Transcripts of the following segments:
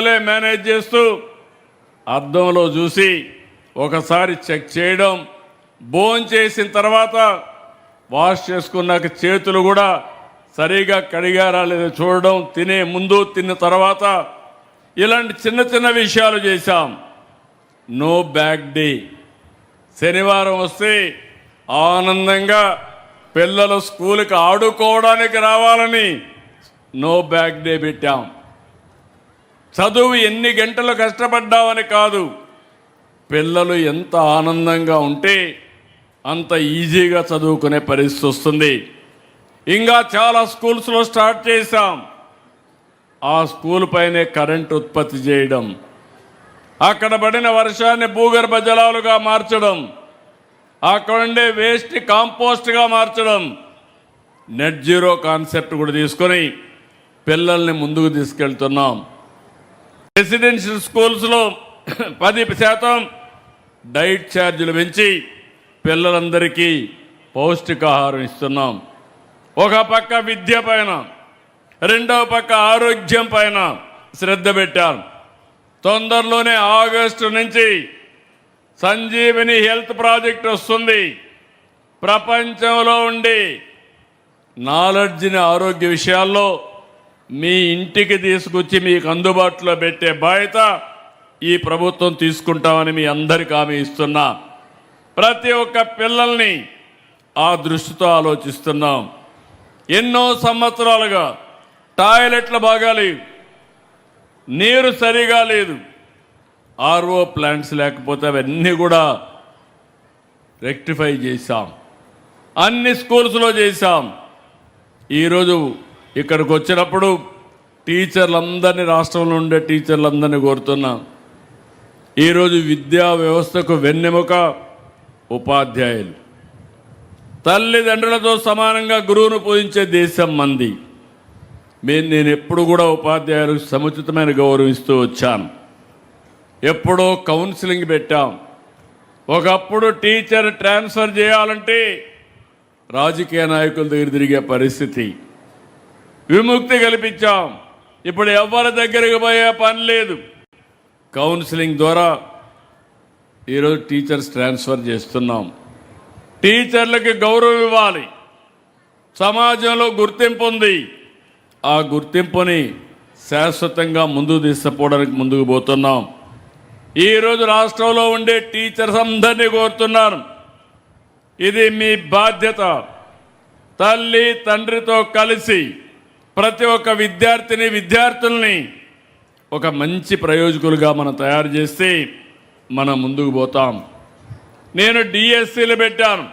స్కూలే మేనేజ్ చేస్తూ అద్దంలో చూసి ఒకసారి చెక్ చేయడం, భోంచేసిన తర్వాత వాష్ చేసుకున్నాక చేతులు కూడా సరిగా కడిగారా లేదో చూడడం, తినే ముందు తిన్న తర్వాత ఇలాంటి చిన్న చిన్న విషయాలు చేశాం. No bag day. శనివారం వస్తే ఆనందంగా పిల్లలు స్కూల్కి ఆడుకోవడానికి రావాలని నో బ్యాగ్ డే పెట్టాం. చదువు ఎన్ని గంటలు కష్టపడ్డామని కాదు, పిల్లలు ఎంత ఆనందంగా ఉంటే అంత ఈజీగా చదువుకునే పరిస్థితి వస్తుంది. ఇంకా చాలా స్కూల్స్లో స్టార్ట్ చేశాం. ఆ స్కూల్ పైనే కరెంట్ ఉత్పత్తి చేయడం, అక్కడ పడిన వర్షాన్ని భూగర్భ జలాలుగా మార్చడం, అక్కడ ఉండే వేస్ట్ కాంపోస్ట్గా మార్చడం, నెట్ జీరో కాన్సెప్ట్ కూడా తీసుకొని పిల్లల్ని ముందుకు తీసుకెళ్తున్నాం. రెసిడెన్షియల్ స్కూల్స్లో 10% డైట్ ఛార్జీలు పెంచి పిల్లలందరికీ పౌష్టికాహారం ఇస్తున్నాం. ఒక పక్క విద్య పైన, రెండవ పక్క ఆరోగ్యం పైన శ్రద్ధ పెట్టాం. తొందరలోనే ఆగస్టు నుంచి సంజీవని హెల్త్ ప్రాజెక్ట్ వస్తుంది. ప్రపంచంలో ఉండి నాలెడ్జ్ని ఆరోగ్య విషయాల్లో మీ ఇంటికి తీసుకొచ్చి మీకు అందుబాటులో పెట్టే బాధ్యత ఈ ప్రభుత్వం తీసుకుంటామని మీ అందరికీ హామీ ఇస్తున్నా. ప్రతి ఒక్క పిల్లల్ని ఆ దృష్టితో ఆలోచిస్తున్నాం. ఎన్నో సంవత్సరాలుగా టాయిలెట్లు బాగాలేవు, నీరు సరిగా లేదు, ఆర్ఓ ప్లాంట్స్ లేకపోతే అవన్నీ కూడా రెక్టిఫై చేశాం. అన్ని స్కూల్స్లో చేశాం. ఈరోజు ఇక్కడికి వచ్చినప్పుడు టీచర్లందరినీ, రాష్ట్రంలో ఉండే టీచర్లందరినీ కోరుతున్నాం. ఈరోజు విద్యా వ్యవస్థకు వెన్నెముక ఉపాధ్యాయులు. తల్లిదండ్రులతో సమానంగా గురువును పూజించే దేశం మంది. నేను ఎప్పుడు కూడా ఉపాధ్యాయులకు సముచితమైన గౌరవం ఇస్తూ వచ్చాను. ఎప్పుడో కౌన్సిలింగ్ పెట్టాం. ఒకప్పుడు టీచర్ ట్రాన్స్ఫర్ చేయాలంటే రాజకీయ నాయకుల దగ్గర తిరిగే పరిస్థితి. విముక్తి కల్పించాం. ఇప్పుడు ఎవరి దగ్గరికి పోయే పని లేదు. కౌన్సిలింగ్ ద్వారా ఈరోజు టీచర్స్ ట్రాన్స్ఫర్ చేస్తున్నాం. టీచర్లకి గౌరవం ఇవ్వాలి. సమాజంలో గుర్తింపు ఉంది. ఆ గుర్తింపుని శాశ్వతంగా ముందుకు తీసుకుపోవడానికి ముందుకు పోతున్నాం. ఈరోజు రాష్ట్రంలో ఉండే టీచర్స్ అందరినీ కోరుతున్నాను, ఇది మీ బాధ్యత. తల్లి తండ్రితో కలిసి ప్రతి ఒక్క విద్యార్థిని విద్యార్థుల్ని ఒక మంచి ప్రయోజకులుగా మనం తయారు చేస్తే మనం ముందుకు పోతాం. నేను డిఎస్సీలు పెట్టాను.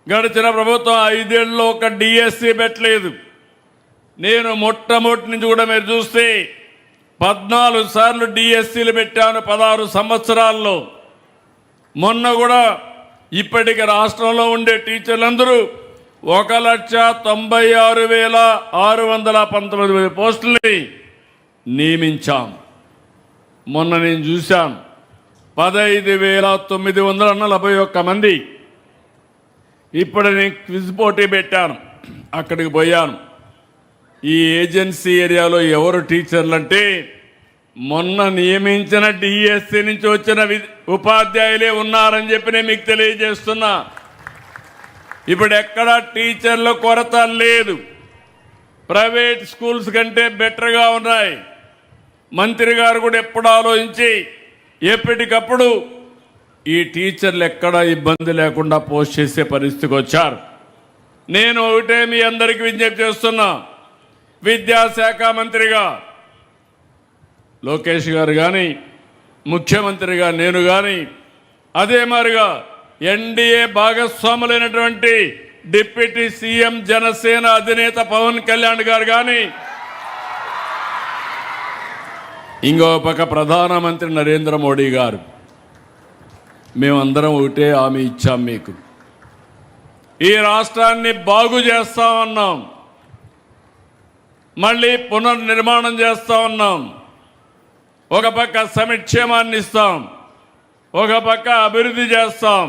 గడిచిన ప్రభుత్వం 5 ఏళ్ళలో ఒక డిఎస్సీ పెట్టలేదు. నేను మొట్టమొదటి నుంచి కూడా మీరు చూస్తే 14 సార్లు డిఎస్సీలు పెట్టాను 16 సంవత్సరాల్లో. మొన్న కూడా ఇప్పటికి రాష్ట్రంలో ఉండే టీచర్లందరూ 1,96,619 పోస్టుల్ని నియమించాం. మొన్న నేను చూశాను 15,941 మంది. ఇప్పుడు నేను క్విజ్ పోటీ పెట్టాను, అక్కడికి పోయాను. ఈ ఏజెన్సీ ఏరియాలో ఎవరు టీచర్లు అంటే మొన్న నియమించిన డిఎస్సీ నుంచి వచ్చిన ఉపాధ్యాయులే ఉన్నారని చెప్పి నేను మీకు తెలియజేస్తున్నా. ఇప్పుడు ఎక్కడ టీచర్ల కొరత లేదు. ప్రైవేట్ స్కూల్స్ కంటే బెటర్గా ఉన్నాయి. మంత్రి గారు కూడా ఎప్పుడు ఆలోచించి ఎప్పటికప్పుడు ఈ టీచర్లు ఎక్కడా ఇబ్బంది లేకుండా పోస్ట్ చేసే పరిస్థితికి వచ్చారు. నేను ఒకటే మీ అందరికీ విజ్ఞప్తి చేస్తున్నా, విద్యాశాఖ మంత్రిగా లోకేష్ గారు కానీ, ముఖ్యమంత్రిగా నేను కానీ, అదే మాదిరిగా ఎన్డీఏ భాగస్వాములైనటువంటి డిప్యూటీ సీఎం జనసేన అధినేత పవన్ కళ్యాణ్ గారు కానీ, ఇంకో పక్క ప్రధానమంత్రి నరేంద్ర మోడీ గారు, మేమందరం ఒకటే హామీ ఇచ్చాం మీకు. ఈ రాష్ట్రాన్ని బాగు చేస్తామన్నాం, మళ్ళీ పునర్నిర్మాణం చేస్తా ఉన్నాం. ఒక పక్క సంక్షేమాన్ని ఇస్తాం, ఒక పక్క అభివృద్ధి చేస్తాం,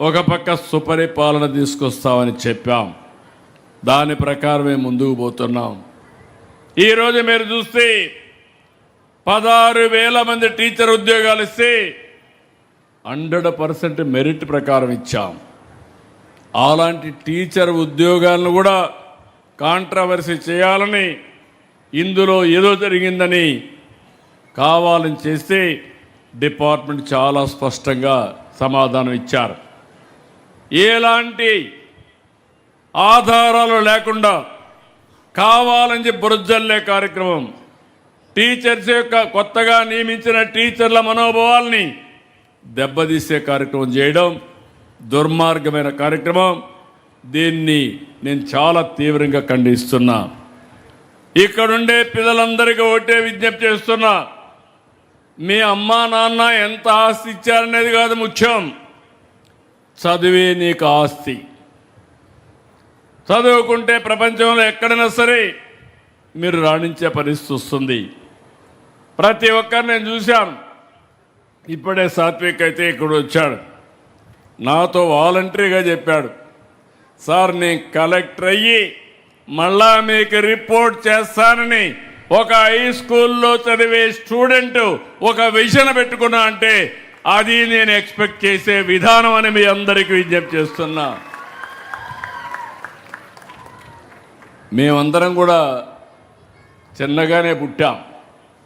ఒక పక్క సుపరిపాలన తీసుకొస్తామని చెప్పాం. దాని ప్రకారమే ముందుకు పోతున్నాం. ఈరోజు మీరు చూస్తే 16,000 మంది టీచర్ ఉద్యోగాలు ఇస్తే 100% మెరిట్ ప్రకారం ఇచ్చాం. అలాంటి టీచర్ ఉద్యోగాలను కూడా కాంట్రవర్సీ చేయాలని, ఇందులో ఏదో జరిగిందని కావాలని చేస్తే డిపార్ట్మెంట్ చాలా స్పష్టంగా సమాధానం ఇచ్చారు. ఎలాంటి ఆధారాలు లేకుండా కావాలని బురజల్లే కార్యక్రమం, టీచర్స్ యొక్క కొత్తగా నియమించిన టీచర్ల మనోభావాల్ని దెబ్బతీసే కార్యక్రమం చేయడం దుర్మార్గమైన కార్యక్రమం. దీన్ని నేను చాలా తీవ్రంగా ఖండిస్తున్నా. ఇక్కడుండే పిల్లలందరికీ ఒకటే విజ్ఞప్తి చేస్తున్నా, మీ అమ్మా నాన్న ఎంత ఆస్తి ఇచ్చారనేది కాదు ముఖ్యం, చదివే నీకు ఆస్తి. చదువుకుంటే ప్రపంచంలో ఎక్కడైనా సరే మీరు రాణించే పరిస్థితి వస్తుంది. ప్రతి ఒక్కరిని నేను చూశాను. ఇప్పుడే సాత్విక్ అయితే ఇక్కడ వచ్చాడు, నాతో వాలంటరీగా చెప్పాడు, సార్ నేను కలెక్టర్ అయ్యి మళ్ళా మీకు రిపోర్ట్ చేస్తానని ఒక హై స్కూల్లో చదివే స్టూడెంట్ ఒక విజన్ పెట్టుకున్నా అంటే అది నేను ఎక్స్పెక్ట్ చేసే విధానం అని మీ అందరికీ విజ్ఞప్తి చేస్తున్నా. మేమందరం కూడా చిన్నగానే పుట్టాం.